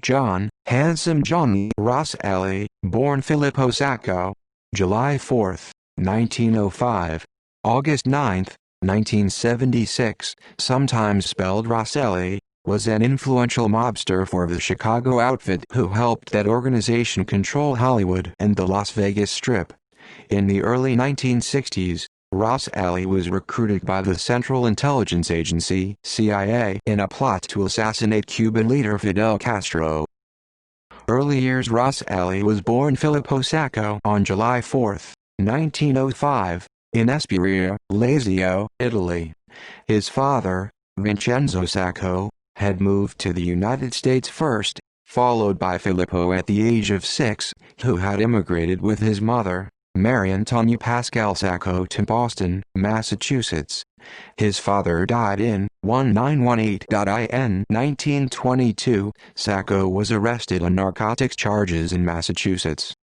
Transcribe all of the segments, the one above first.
John "Handsome Johnny" Roselli, born Filippo Sacco, July 4, 1905, August 9, 1976, sometimes spelled Roselli, was an influential mobster for the Chicago outfit who helped that organization control Hollywood and the Las Vegas Strip. In the early 1960s, Roselli was recruited by the Central Intelligence Agency (CIA) in a plot to assassinate Cuban leader Fidel Castro. Early years. Roselli was born Filippo Sacco on July 4, 1905, in Espuria, Lazio, Italy. His father, Vincenzo Sacco, had moved to the United States first, followed by Filippo at the age of 6, who had immigrated with his mother, Mary Antonia Pascal Sacco, to Boston, Massachusetts. His father died in 1922. Sacco was arrested on narcotics charges in Massachusetts.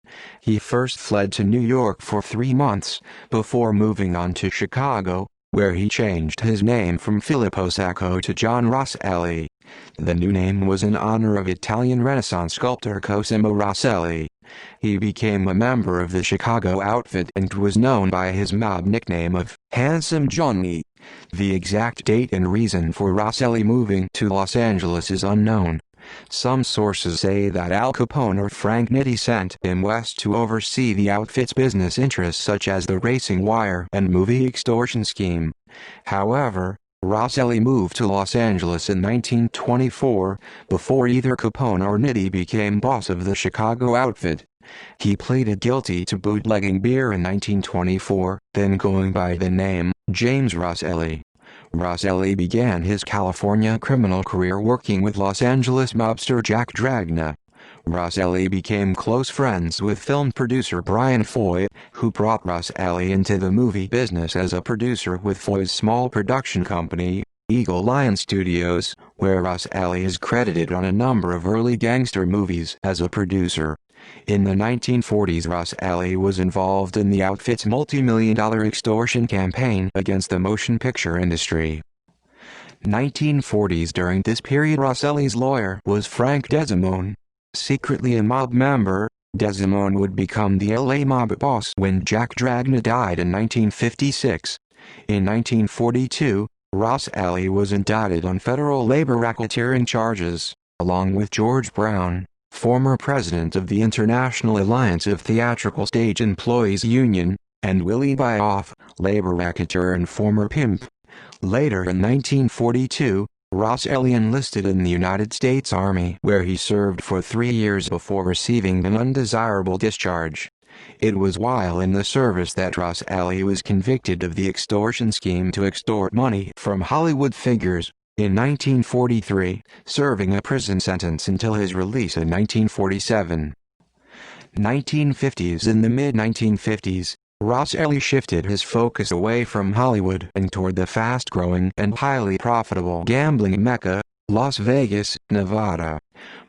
He first fled to New York for 3 months, before moving on to Chicago, where he changed his name from Filippo Sacco to John Roselli. The new name was in honor of Italian Renaissance sculptor Cosimo Roselli. He became a member of the Chicago outfit and was known by his mob nickname of "Handsome Johnny." The exact date and reason for Roselli moving to Los Angeles is unknown. Some sources say that Al Capone or Frank Nitti sent him west to oversee the outfit's business interests such as the racing wire and movie extortion scheme. However, Roselli moved to Los Angeles in 1924, before either Capone or Nitti became boss of the Chicago outfit. He pleaded guilty to bootlegging beer in 1924, then going by the name James Roselli. Roselli began his California criminal career working with Los Angeles mobster Jack Dragna. Roselli became close friends with film producer Brian Foy, who brought Roselli into the movie business as a producer with Foy's small production company, Eagle Lion Studios, where Roselli is credited on a number of early gangster movies as a producer. In the 1940s, Roselli was involved in the outfit's multi-million-dollar extortion campaign against the motion picture industry. 1940s. During this period, Roselli's lawyer was Frank Desimone. Secretly a mob member, Desimone would become the LA mob boss when Jack Dragna died in 1956. In 1942, Roselli was indicted on federal labor racketeering charges, along with George Brown, former president of the International Alliance of Theatrical Stage Employees Union, and Willie Byoff, labor racketeer and former pimp. Later in 1942, Roselli enlisted in the United States Army, where he served for 3 years before receiving an undesirable discharge. It was while in the service that Roselli was convicted of the extortion scheme to extort money from Hollywood figures, in 1943, serving a prison sentence until his release in 1947. 1950s. In the mid-1950s, Roselli shifted his focus away from Hollywood and toward the fast-growing and highly profitable gambling mecca, Las Vegas, Nevada.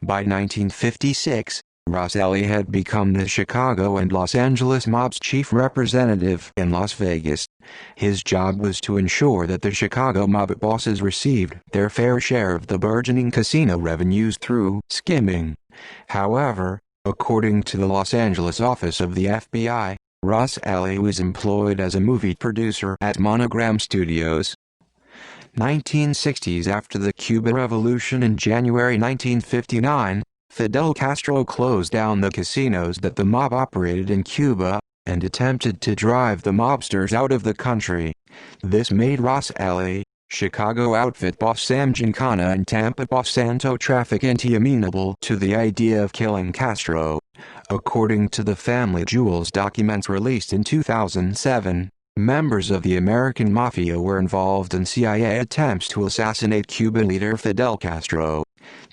By 1956, Roselli had become the Chicago and Los Angeles mob's chief representative in Las Vegas. His job was to ensure that the Chicago mob bosses received their fair share of the burgeoning casino revenues through skimming. However, according to the Los Angeles office of the FBI, Roselli was employed as a movie producer at Monogram Studios. 1960s. After the Cuban Revolution in January 1959, Fidel Castro closed down the casinos that the mob operated in Cuba, and attempted to drive the mobsters out of the country. This made Roselli, Chicago outfit boss Sam Giancana and Tampa boss Santo Trafficante amenable to the idea of killing Castro. According to the Family Jewels documents released in 2007, members of the American Mafia were involved in CIA attempts to assassinate Cuban leader Fidel Castro.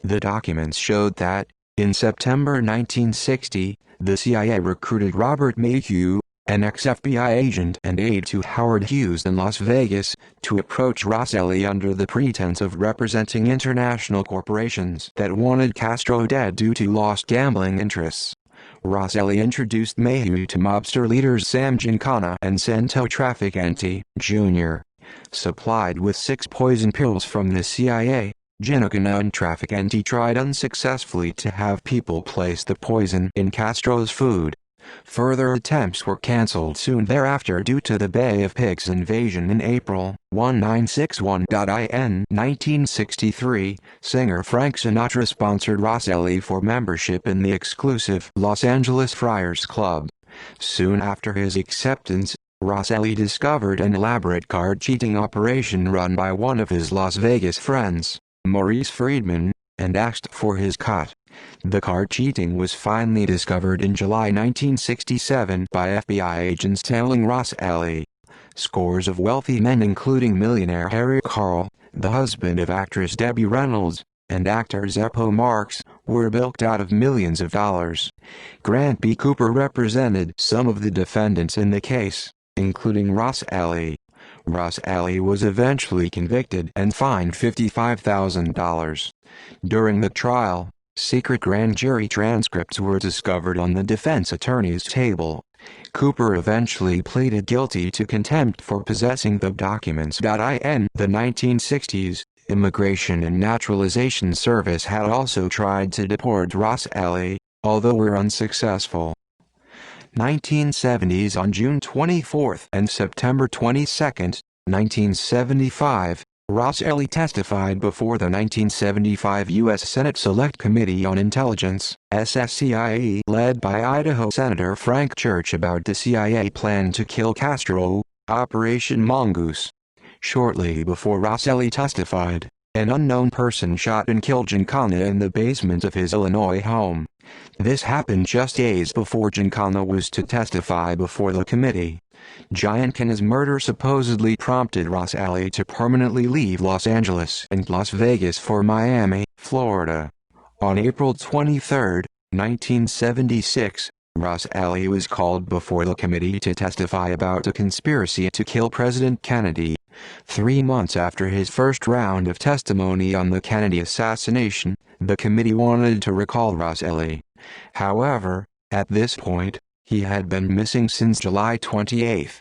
The documents showed that, in September 1960, the CIA recruited Robert Mayhew, an ex-FBI agent and aide to Howard Hughes in Las Vegas, to approach Roselli under the pretense of representing international corporations that wanted Castro dead due to lost gambling interests. Roselli introduced Mayhew to mobster leaders Sam Giancana and Santo Trafficante, Jr. Supplied with 6 poison pills from the CIA, Ginnakana and Trafficante tried unsuccessfully to have people place the poison in Castro's food. Further attempts were cancelled soon thereafter due to the Bay of Pigs invasion in April. 1961. In 1963, singer Frank Sinatra sponsored Roselli for membership in the exclusive Los Angeles Friars Club. Soon after his acceptance, Roselli discovered an elaborate card-cheating operation run by one of his Las Vegas friends, Maurice Friedman, and asked for his cut. The card cheating was finally discovered in July 1967 by FBI agents tailing Roselli. Scores of wealthy men including millionaire Harry Carl, the husband of actress Debbie Reynolds, and actor Zeppo Marx, were bilked out of millions of dollars. Grant B. Cooper represented some of the defendants in the case, including Roselli. Roselli was eventually convicted and fined $55,000. During the trial, secret grand jury transcripts were discovered on the defense attorney's table. Cooper eventually pleaded guilty to contempt for possessing the documents. In the 1960s, Immigration and Naturalization Service had also tried to deport Roselli, although were unsuccessful. 1970s. On June 24 and September 22, 1975, Roselli testified before the 1975 U.S. Senate Select Committee on Intelligence, SSCIE, led by Idaho Senator Frank Church about the CIA plan to kill Castro, Operation Mongoose. Shortly before Roselli testified, an unknown person shot and killed Giancana in the basement of his Illinois home. This happened just days before Giancana was to testify before the committee. Giancana's murder supposedly prompted Roselli to permanently leave Los Angeles and Las Vegas for Miami, Florida. On April 23, 1976, Roselli was called before the committee to testify about a conspiracy to kill President Kennedy. 3 months after his first round of testimony on the Kennedy assassination, the committee wanted to recall Roselli. However, at this point, he had been missing since July 28.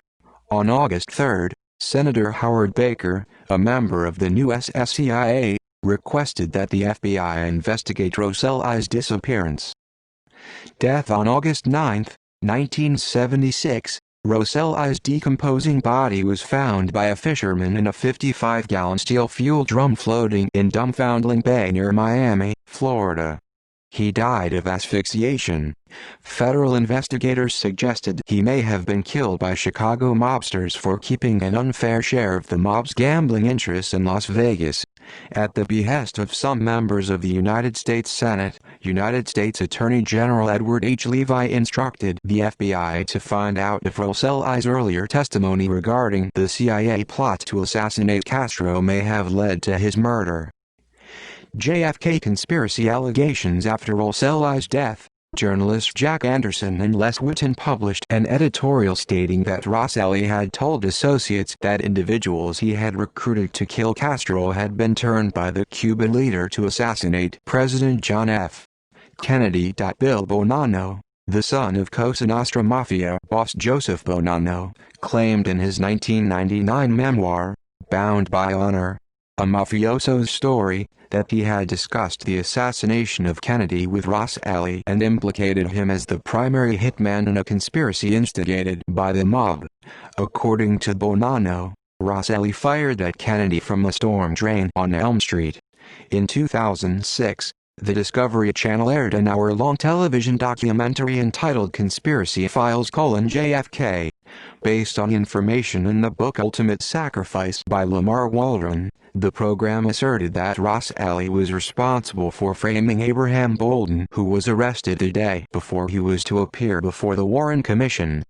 On August 3, Senator Howard Baker, a member of the new SSCIA, requested that the FBI investigate Roselli's disappearance. Death on August 9, 1976, Roselli's decomposing body was found by a fisherman in a 55-gallon steel fuel drum floating in Dumfoundling Bay near Miami, Florida. He died of asphyxiation. Federal investigators suggested he may have been killed by Chicago mobsters for keeping an unfair share of the mob's gambling interests in Las Vegas. At the behest of some members of the United States Senate, United States Attorney General Edward H. Levi instructed the FBI to find out if Roselli's earlier testimony regarding the CIA plot to assassinate Castro may have led to his murder. JFK conspiracy allegations. After Roselli's death, journalists Jack Anderson and Les Witten published an editorial stating that Roselli had told associates that individuals he had recruited to kill Castro had been turned by the Cuban leader to assassinate President John F. Kennedy. Bill Bonanno, the son of Cosa Nostra Mafia boss Joseph Bonanno, claimed in his 1999 memoir, Bound by Honor, a mafioso's story, that he had discussed the assassination of Kennedy with Roselli and implicated him as the primary hitman in a conspiracy instigated by the mob. According to Bonanno, Roselli fired at Kennedy from a storm drain on Elm Street. In 2006, the Discovery Channel aired an hour-long television documentary entitled Conspiracy Files: JFK. Based on information in the book Ultimate Sacrifice by Lamar Waldron, the program asserted that Roselli was responsible for framing Abraham Bolden, who was arrested a day before he was to appear before the Warren Commission.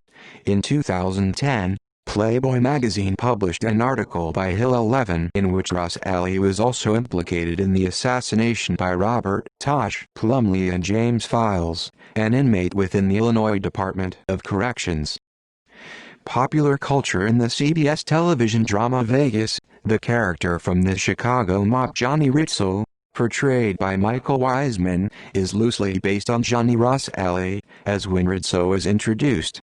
In 2010, Playboy magazine published an article by Hillel Levin in which Roselli was also implicated in the assassination by Robert Tosh Plumlee and James Files, an inmate within the Illinois Department of Corrections. Popular culture. In the CBS television drama Vegas, the character from the Chicago mob Johnny Rizzo, portrayed by Michael Wiseman, is loosely based on Johnny Roselli, as when Rizzo is introduced.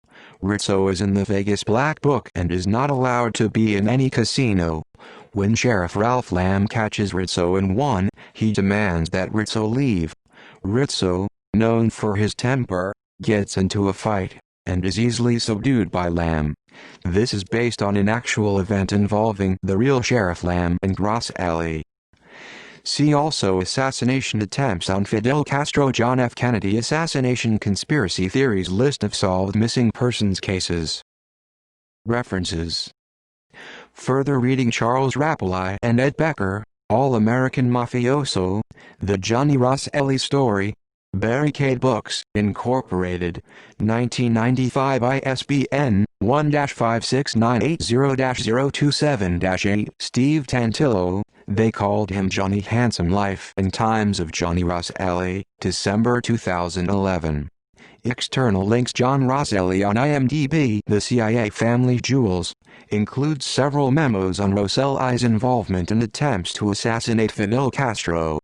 Rizzo is in the Vegas Black Book and is not allowed to be in any casino. When Sheriff Ralph Lamb catches Rizzo in one, he demands that Rizzo leave. Rizzo, known for his temper, gets into a fight, and is easily subdued by Lamb. This is based on an actual event involving the real Sheriff Lamb and Roselli. See also Assassination attempts on Fidel Castro. John F. Kennedy assassination conspiracy theories. List of solved missing persons cases. References. Further reading: Charles Rapoli and Ed Becker, All-American Mafioso, The Johnny Roselli Story. Barricade Books, Incorporated, 1995. ISBN 1-56980-027-8. Steve Tantillo, They Called Him Johnny. Handsome Life and Times of Johnny Roselli, December 2011. External links: John Roselli on IMDb. The CIA Family Jewels includes several memos on Roselli's involvement in attempts to assassinate Fidel Castro.